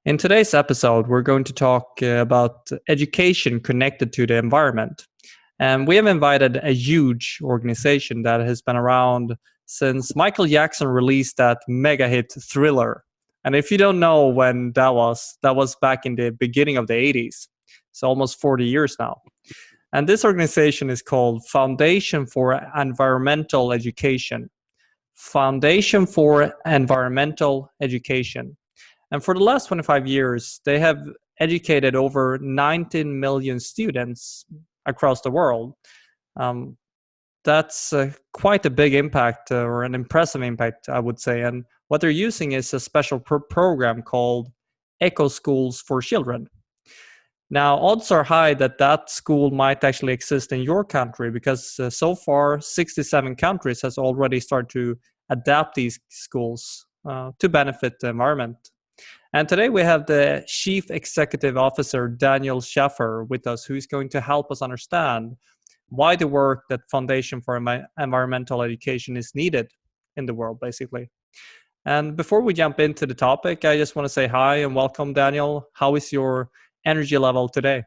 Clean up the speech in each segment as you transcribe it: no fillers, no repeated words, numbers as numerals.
In today's episode, we're going to talk about education connected to the environment. And we have invited a huge organization that has been around since Michael Jackson released that mega hit Thriller. And if you don't know when that was back in the beginning of the 80s. It's almost 40 years now. And this organization is called Foundation for Environmental Education. Foundation for Environmental Education. And for the last 25 years, they have educated over 19 million students across the world. Um, that's quite a big impact, or an impressive impact, I would say. And what they're using is a special program called Eco Schools for Children. Now, odds are high that that school might actually exist in your country because so far, 67 countries has already started to adapt these schools to benefit the environment. And today we have the Chief Executive Officer, Daniel Schaffer, with us, who's going to help us understand why the work that Foundation for Environmental Education is needed in the world, basically. And before we jump into the topic, I just want to say hi and welcome, Daniel. How is your energy level today?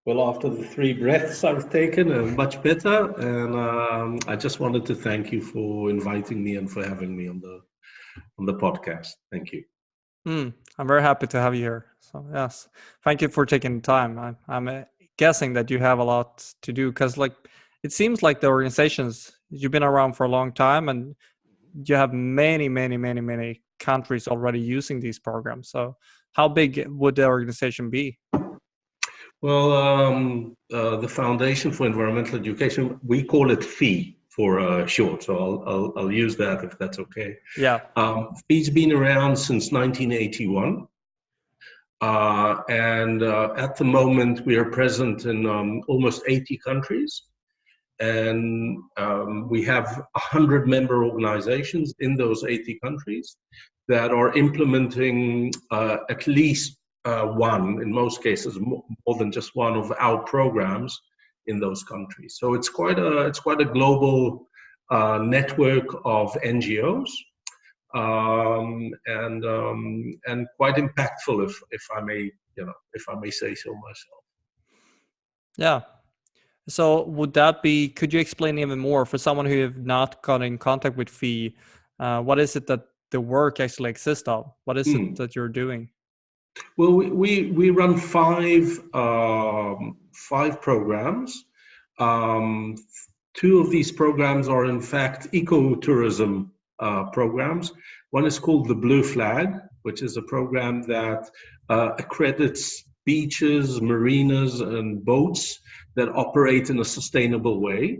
Well, after the 3 breaths I've taken, much better. And I just wanted to thank you for inviting me and for having me on the podcast. Thank you. I'm very happy to have you here. So yes, thank you for taking the time. I'm guessing that you have a lot to do because, like, it seems like the organizations you've been around for a long time, and you have many countries already using these programs. So, how big would the organization be? Well, the Foundation for Environmental Education, we call it FEE for short, so I'll use that if that's okay. Yeah. FEE's been around since 1981, and at the moment we are present in almost 80 countries, and we have 100 member organizations in those 80 countries that are implementing at least one, in most cases more than just one of our programs in those countries. So it's quite a global network of NGOs, and quite impactful, if I may say so myself. Yeah. So could you explain even more for someone who have not got in contact with FEE? What is it that the work actually exists of? What is it that you're doing? Well, we run five programs. 2 of these programs are in fact ecotourism programs. One is called the Blue Flag, which is a program that accredits beaches, marinas, and boats that operate in a sustainable way,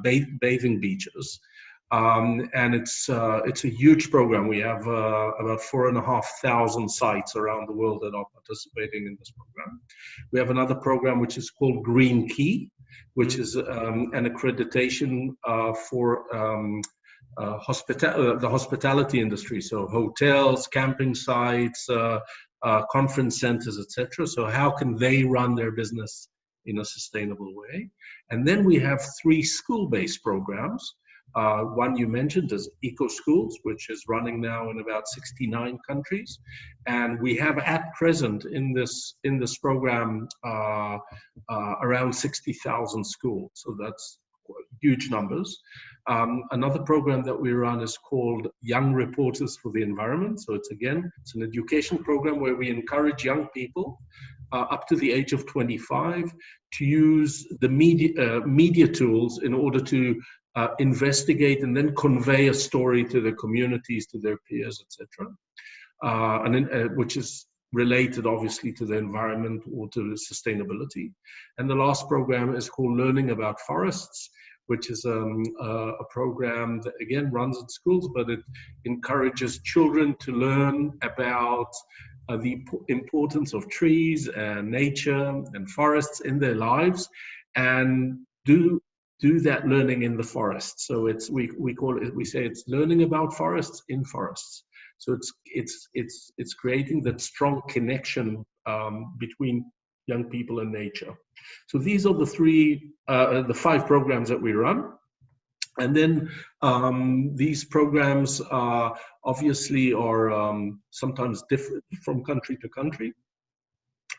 bathing beaches. And it's a huge program. We have about 4,500 sites around the world that are participating in this program. We have another program which is called Green Key, which is an accreditation for the hospitality industry, so hotels, camping sites, conference centers, etc. So how can they run their business in a sustainable way? And then we have 3 school-based programs. One you mentioned is Eco Schools, which is running now in about 69 countries, and we have at present in this program around 60,000 schools. So that's huge numbers. Another program that we run is called Young Reporters for the Environment. So it's an education program where we encourage young people up to the age of 25 to use the media tools in order to investigate and then convey a story to their communities, to their peers, etc. Which is related obviously to the environment or to sustainability. And the last program is called Learning About Forests, which is a program that again runs in schools, but it encourages children to learn about the importance of trees and nature and forests in their lives, and do that learning in the forest. So we say it's learning about forests in forests. So it's creating that strong connection between young people and nature. So these are the 5 programs that we run. And then these programs obviously are sometimes different from country to country.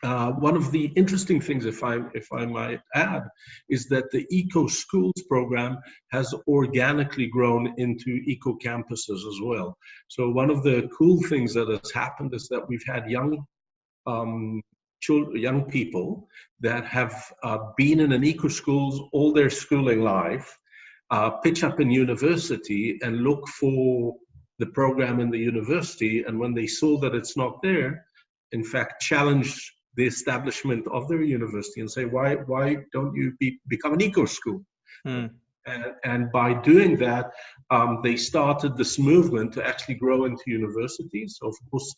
One of the interesting things, if I might add, is that the Eco Schools program has organically grown into eco campuses as well. So one of the cool things that has happened is that we've had young young people that have been in an eco schools all their schooling life, pitch up in university and look for the program in the university, and when they saw that it's not there, in fact challenge the establishment of their university and say, why don't you become an eco school? And by doing that, they started this movement to actually grow into universities. So of course,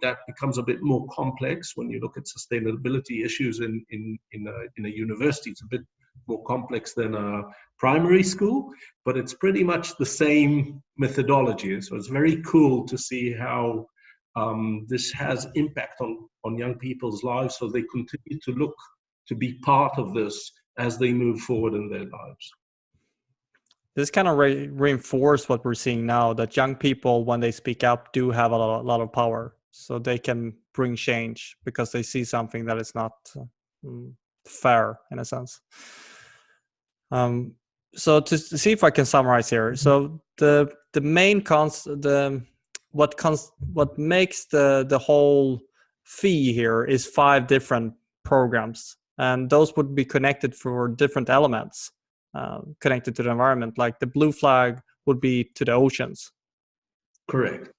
that becomes a bit more complex when you look at sustainability issues in a university. It's a bit more complex than a primary school, but it's pretty much the same methodology. So it's very cool to see how this has impact on young people's lives, so they continue to look to be part of this as they move forward in their lives. This kind of reinforces what we're seeing now, that young people, when they speak up, do have a lot of power. So they can bring change because they see something that is not fair, in a sense. So to see if I can summarize here. So the main what makes the whole fee here is 5 different programs, and those would be connected for different elements. Connected to the environment, like the blue flag would be to the oceans. Correct.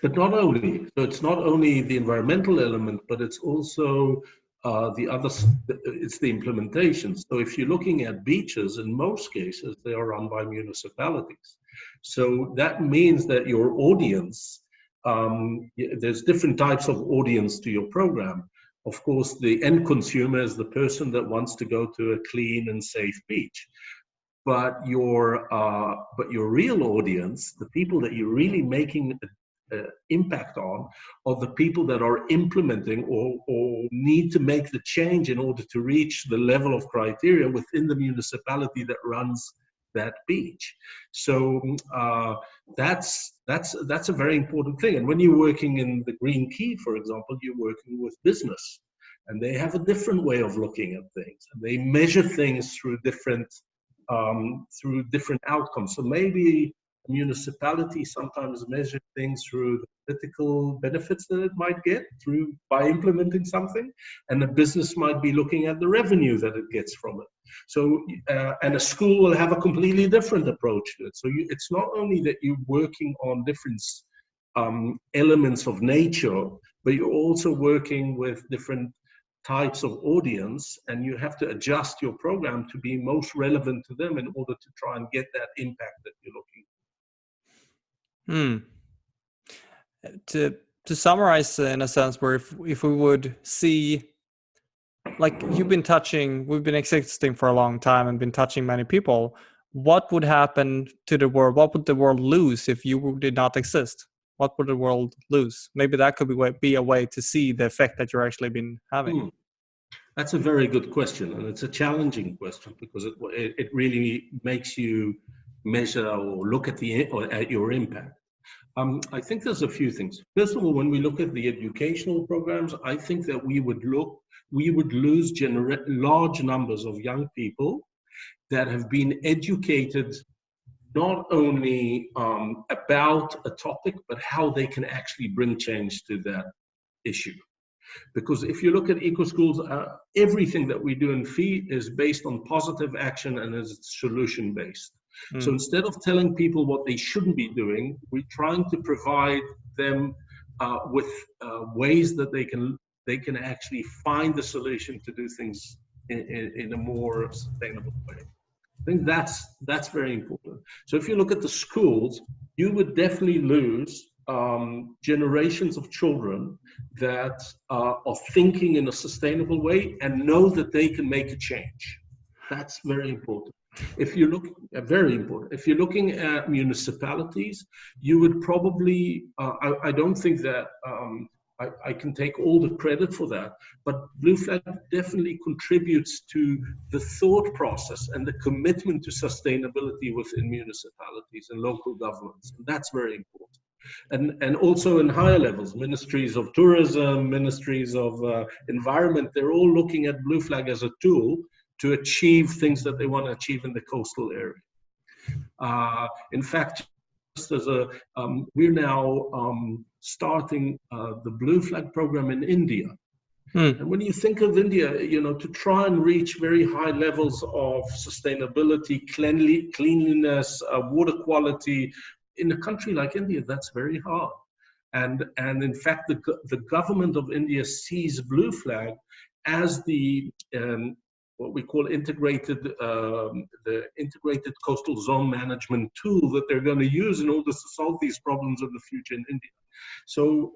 But not only, so it's not only the environmental element, but it's also it's the implementation. So if you're looking at beaches, in most cases, they are run by municipalities. So that means that your audience, there's different types of audience to your program. Of course, the end consumer is the person that wants to go to a clean and safe beach. But your real audience, the people that you're really making an impact on, are the people that are implementing or need to make the change in order to reach the level of criteria within the municipality that runs that beach. So that's a very important thing. And when you're working in the Green Key, for example, you're working with business, and they have a different way of looking at things, and they measure things through different outcomes. So maybe a municipality sometimes measure things through the political benefits that it might get by implementing something, and a business might be looking at the revenue that it gets from it. So, and a school will have a completely different approach to it. So it's not only that you're working on different elements of nature, but you're also working with different types of audience, and you have to adjust your program to be most relevant to them in order to try and get that impact that you're looking for. To summarize, in a sense, where if we would see, like we've been existing for a long time and been touching many people, what would happen to the world? What would the world lose if you did not exist? What would the world lose? Maybe that could be a way to see the effect that you're actually been having. That's a very good question, and it's a challenging question because it really makes you measure or look at your impact. I think there's a few things. First of all, when we look at the educational programs, I think that we would lose large numbers of young people that have been educated not only about a topic, but how they can actually bring change to that issue. Because if you look at Eco Schools, everything that we do in FEE is based on positive action and is solution based. So instead of telling people what they shouldn't be doing, we're trying to provide them with ways that they can actually find the solution to do things in a more sustainable way. I think that's very important. So if you look at the schools, you would definitely lose generations of children that are thinking in a sustainable way and know that they can make a change. That's very important. If you look, very important. If you're looking at municipalities, you would probably, I don't think that I can take all the credit for that, but Blue Flag definitely contributes to the thought process and the commitment to sustainability within municipalities and local governments. And that's very important. And also in higher levels, ministries of tourism, ministries of environment, they're all looking at Blue Flag as a tool to achieve things that they want to achieve in the coastal area. In fact, as we're now starting the Blue Flag program in India. And when you think of India, to try and reach very high levels of sustainability, cleanliness, water quality, in a country like India, that's very hard. And in fact, the government of India sees Blue Flag as the what we call the integrated coastal zone management tool that they're going to use in order to solve these problems of the future in India. So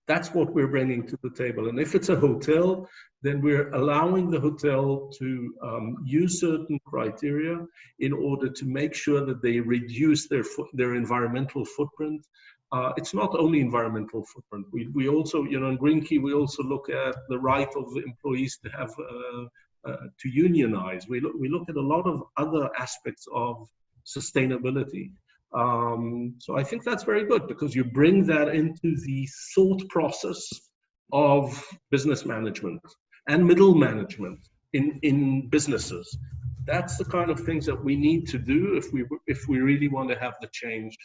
that's what we're bringing to the table. And if it's a hotel, then we're allowing the hotel to use certain criteria in order to make sure that they reduce their environmental footprint. It's not only environmental footprint. We also, in Green Key, we also look at the right of the employees to have to unionize. We look at a lot of other aspects of sustainability. So I think that's very good because you bring that into the thought process of business management and middle management in businesses. That's the kind of things that we need to do if we really want to have the change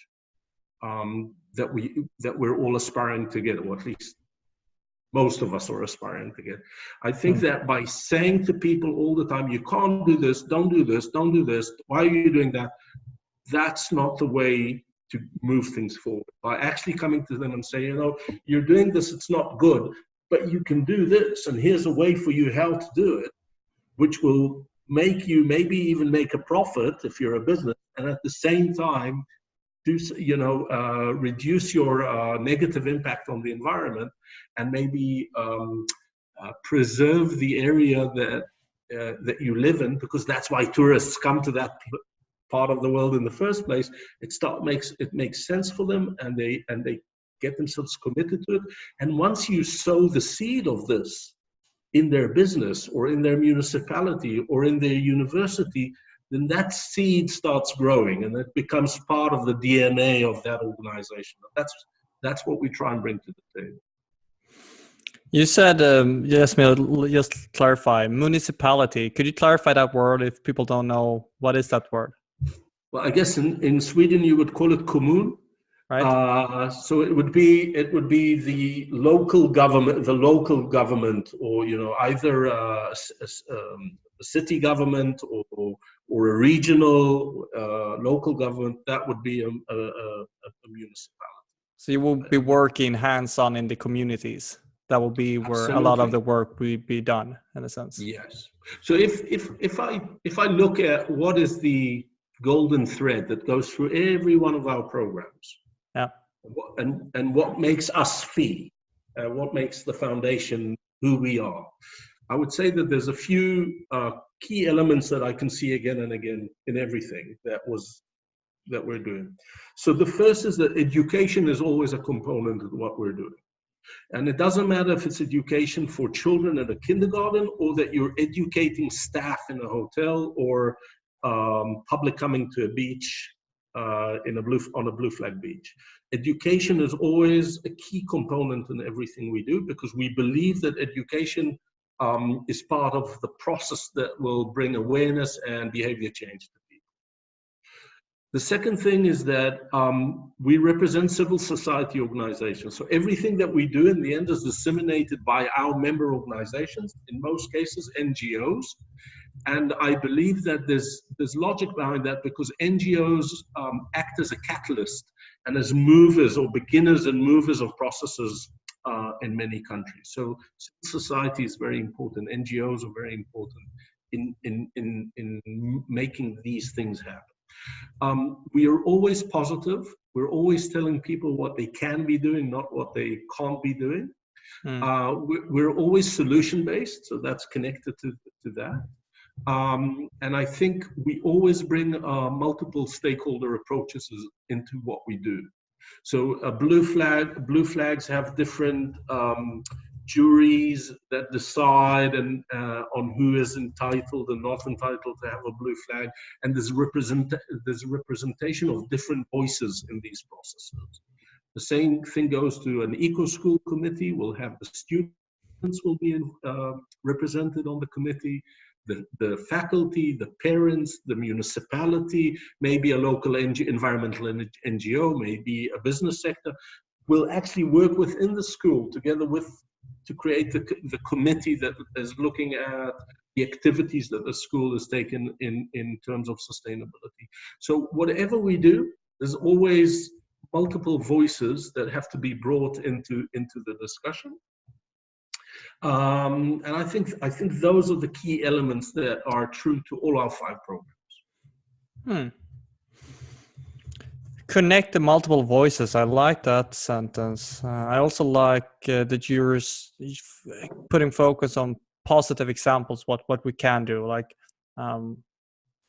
that we're all aspiring to get, or at least most of us are aspiring to get. I think that by saying to people all the time, you can't do this, don't do this, don't do this, why are you doing that? That's not the way to move things forward. By actually coming to them and saying, you're doing this, it's not good, but you can do this, and here's a way for you how to do it, which will make you maybe even make a profit if you're a business, and at the same time, reduce your negative impact on the environment, and maybe preserve the area that you live in, because that's why tourists come to that part of the world in the first place. It makes sense for them, and they get themselves committed to it. And once you sow the seed of this in their business or in their municipality or in their university, then that seed starts growing and it becomes part of the DNA of that organization. That's what we try and bring to the table. You said, Yasmil, just clarify, municipality. Could you clarify that word if people don't know? What is that word? Well, I guess in Sweden you would call it kommun. Right. So it would be the local government, or either a city government or a regional local government. That would be a municipality. So you will be working hands-on in the communities. That will be where Absolutely. A lot of the work will be done, in a sense. Yes. So if I look at what is the golden thread that goes through every one of our programs, yeah, and what makes us FEE, what makes the foundation who we are, I would say that there's a few key elements that I can see again and again in everything that we're doing. So the first is that education is always a component of what we're doing. And it doesn't matter if it's education for children at a kindergarten, or that you're educating staff in a hotel, or public coming to a beach on a Blue Flag beach. Education is always a key component in everything we do, because we believe that education is part of the process that will bring awareness and behavior change to people. The second thing is that we represent civil society organizations. So everything that we do in the end is disseminated by our member organizations, in most cases NGOs. And I believe that there's logic behind that, because NGOs act as a catalyst and as movers or beginners and movers of processes in many countries. So civil society is very important. NGOs are very important in making these things happen. We are always positive. We're always telling people what they can be doing, not what they can't be doing. We're always solution-based, so that's connected to that. And I think we always bring multiple stakeholder approaches into what we do. So blue flags have different juries that decide and on who is entitled and not entitled to have a blue flag, and there's representation of different voices in these processes. The same thing goes to an eco-school committee. We'll have the students will be represented on the committee, the faculty, the parents, the municipality, maybe a local environmental NGO, maybe a business sector, will actually work within the school together to create the committee that is looking at the activities that the school has taken in terms of sustainability. So whatever we do, there's always multiple voices that have to be brought into the discussion. And I think those are the key elements that are true to all our 5 programs. Connect the multiple voices. I like that sentence. I also like that you're putting focus on positive examples, what we can do. Like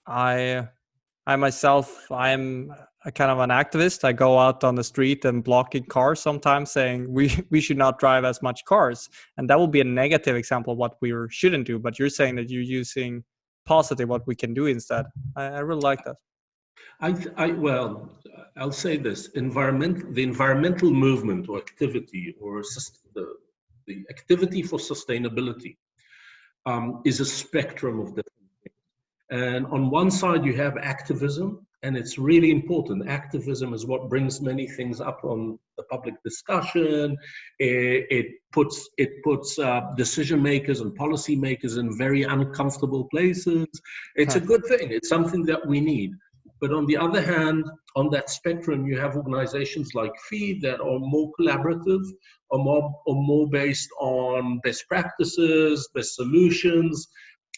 I myself, I'm a kind of an activist. I go out on the street and blocking cars sometimes, saying we should not drive as much cars, and that will be a negative example of what we shouldn't do. But you're saying that you're using positive what we can do instead. I really like that. Well, I'll say this: the environmental movement or activity, or the activity for sustainability, is a spectrum of different things. And on one side, you have activism, and it's really important. Activism is what brings many things up on the public discussion. It puts decision makers and policy makers in very uncomfortable places. It's a good thing. It's something that we need. But on the other hand, on that spectrum, you have organizations like FEE that are more collaborative, or more based on best practices, best solutions.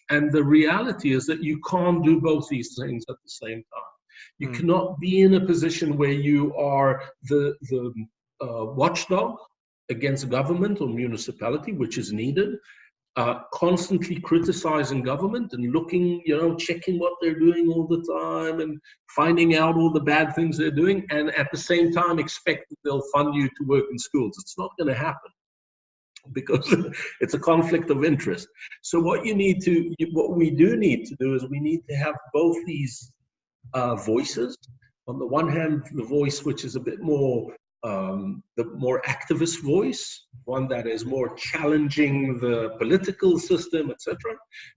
And the reality is that you can't do both these things at the same time. You cannot be in a position where you are the watchdog against government or municipality, which is needed, constantly criticizing government and looking, checking what they're doing all the time and finding out all the bad things they're doing, and at the same time expect that they'll fund you to work in schools. It's not going to happen, because it's a conflict of interest. So what we do need to do is we need to have both these voices. On the one hand, the voice which is a bit more the more activist voice, one that is more challenging the political system, etc.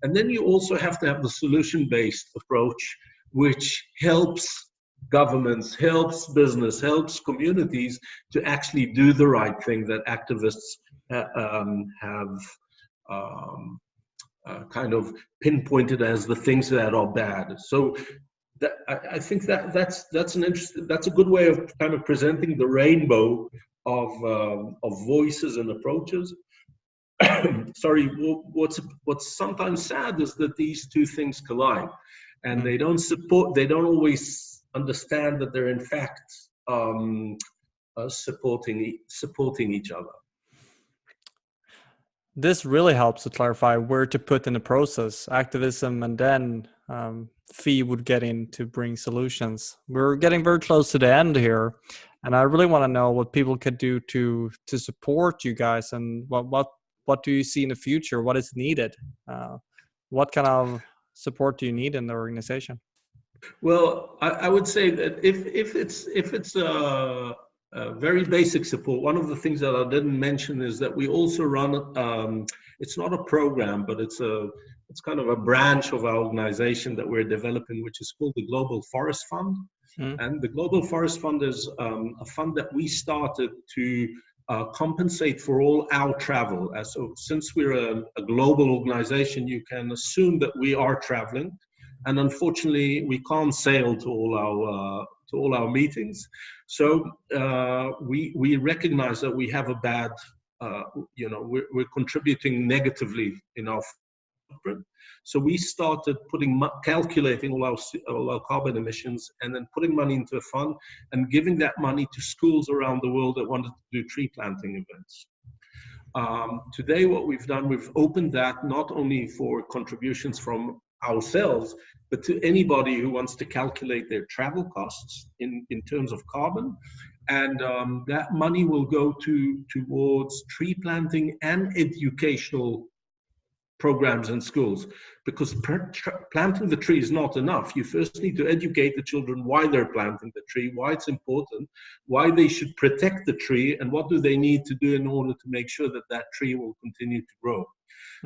And then you also have to have the solution-based approach, which helps governments, helps business, helps communities to actually do the right thing that activists have kind of pinpointed as the things that are bad. So I think that's a good way of kind of presenting the rainbow of voices and approaches. Sorry, what's sometimes sad is that these two things collide, and they don't always understand that they're in fact supporting each other. This really helps to clarify where to put in the process, activism, and then FEE would get in to bring solutions. We're getting very close to the end here, and I really want to know what people could do to support you guys, and what do you see in the future? What is needed? What kind of support do you need in the organization? Well, I would say that if it's a very basic support, one of the things that I didn't mention is that we also run, it's not a program, but it's kind of a branch of our organization that we're developing, which is called the Global Forest Fund. And the Global Forest Fund is a fund that we started to compensate for all our travel. So since we're a global organization, you can assume that we are traveling. And unfortunately, we can't sail to all our meetings. So we recognize that we have a bad, we're contributing negatively in our footprint. So we started calculating all our carbon emissions, and then putting money into a fund and giving that money to schools around the world that wanted to do tree planting events. Today, what we've done, we've opened that not only for contributions from ourselves, but to anybody who wants to calculate their travel costs in terms of carbon, And that money will go towards tree planting and educational programs in schools, because planting the tree is not enough. You first need to educate the children why they're planting the tree, why it's important, why they should protect the tree, and what do they need to do in order to make sure that that tree will continue to grow.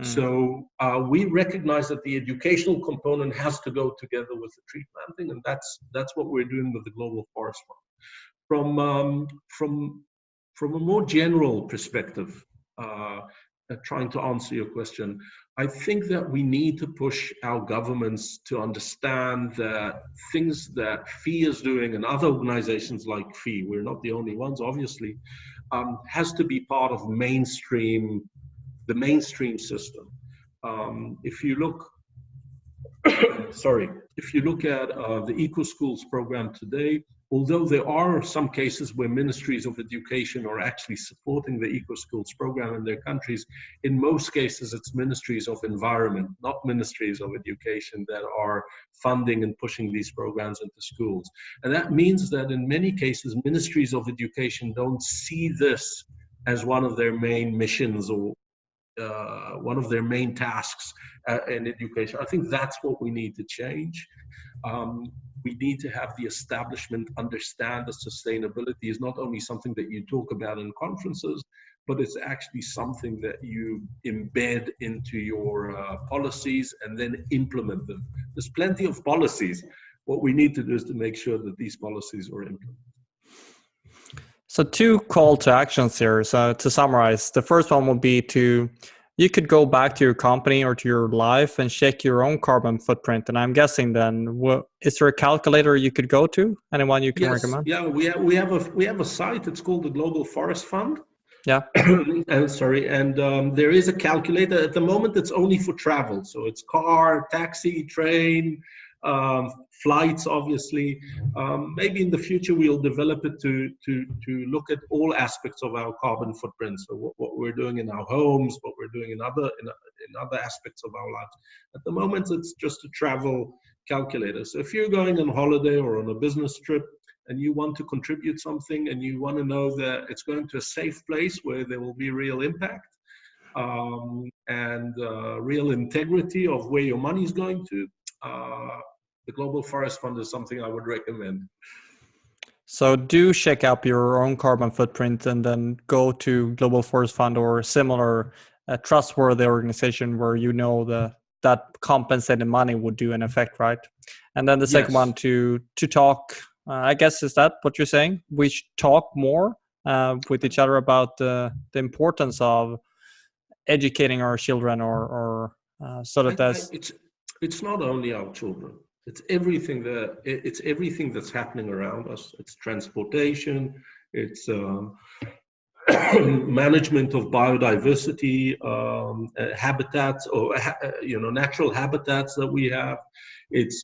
So we recognize that the educational component has to go together with the tree planting, and that's what we're doing with the Global Forest Fund. From a more general perspective, trying to answer your question, I think that we need to push our governments to understand that things that FEE is doing and other organizations like FEE, we're not the only ones, obviously, has to be part of the mainstream system. If you look, if you look at the Eco Schools program today, although there are some cases where ministries of education are actually supporting the Eco Schools program in their countries, in most cases it's ministries of environment, not ministries of education, that are funding and pushing these programs into schools. And that means that in many cases, ministries of education don't see this as one of their main missions or one of their main tasks in education. I think that's what we need to change. We need to have the establishment understand that sustainability is not only something that you talk about in conferences, but it's actually something that you embed into your policies and then implement them. There's plenty of policies. What we need to do is to make sure that these policies are implemented. So 2 call to actions here. So to summarize, the first one would be you could go back to your company or to your life and check your own carbon footprint. And I'm guessing then, is there a calculator you could go to? Anyone you can recommend? Yeah, we have a site. It's called the Global Forest Fund. Yeah. And there is a calculator. At the moment, it's only for travel. So it's car, taxi, train, flights, obviously. Maybe in the future we'll develop it to look at all aspects of our carbon footprint. So what we're doing in our homes, what we're doing in other aspects of our lives. At the moment, it's just a travel calculator. So if you're going on holiday or on a business trip and you want to contribute something and you want to know that it's going to a safe place where there will be real impact and real integrity of where your money is going to, the Global Forest Fund is something I would recommend. So do check out your own carbon footprint and then go to Global Forest Fund or a similar trustworthy organization where you know that compensated money would do an effect, right? And then the second one to talk, I guess, is that what you're saying? We should talk more with each other about the importance of educating our children or so that it's not only our children. It's everything that's happening around us. It's transportation. It's management of biodiversity, habitats, or natural habitats that we have. It's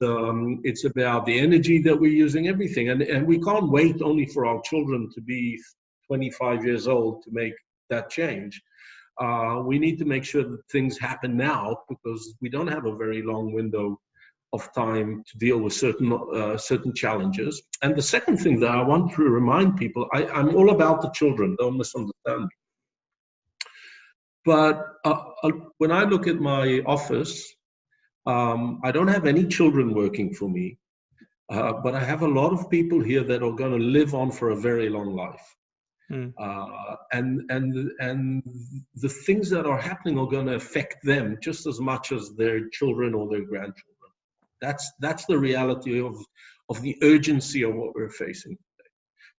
about the energy that we're using. Everything, and we can't wait only for our children to be 25 years old to make that change. We need to make sure that things happen now, because we don't have a very long window of time to deal with certain challenges. And the second thing that I want to remind people, I'm all about the children, don't misunderstand me. But when I look at my office, I don't have any children working for me, but I have a lot of people here that are going to live on for a very long life. And the things that are happening are going to affect them just as much as their children or their grandchildren. That's the reality of the urgency of what we're facing today.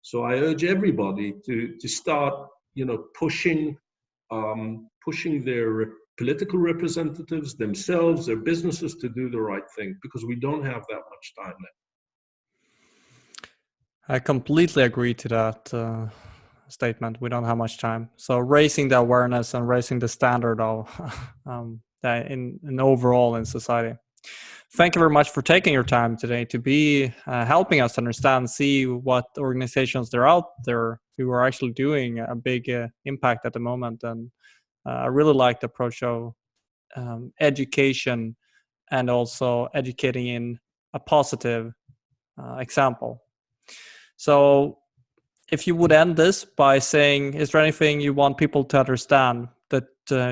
So I urge everybody to start, pushing their political representatives, themselves, their businesses to do the right thing, because we don't have that much time left. I completely agree to that statement. We don't have much time. So raising the awareness and raising the standard of in overall in society. Thank you very much for taking your time today to be helping us understand, see what organizations there are out there who are actually doing a big impact at the moment. And I really like the approach of education and also educating in a positive example. So if you would end this by saying, is there anything you want people to understand that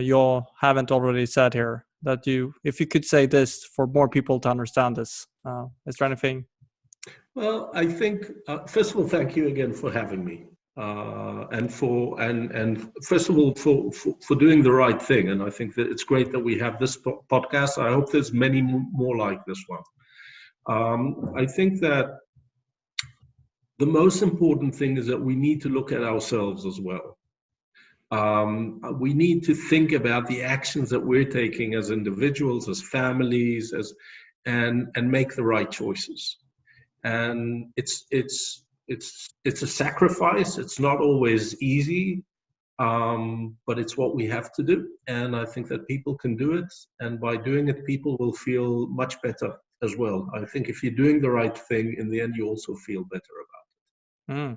you haven't already said here? That if you could say this for more people to understand this, is there anything? Well, I think first of all, thank you again for having me, and first of all for doing the right thing. And I think that it's great that we have this podcast. I hope there's many more like this one. I think that the most important thing is that we need to look at ourselves as well. We need to think about the actions that we're taking as individuals, as families, and make the right choices. And it's a sacrifice. It's not always easy, but it's what we have to do. And I think that people can do it, and by doing it, people will feel much better as well. I think if you're doing the right thing, in the end, you also feel better about it.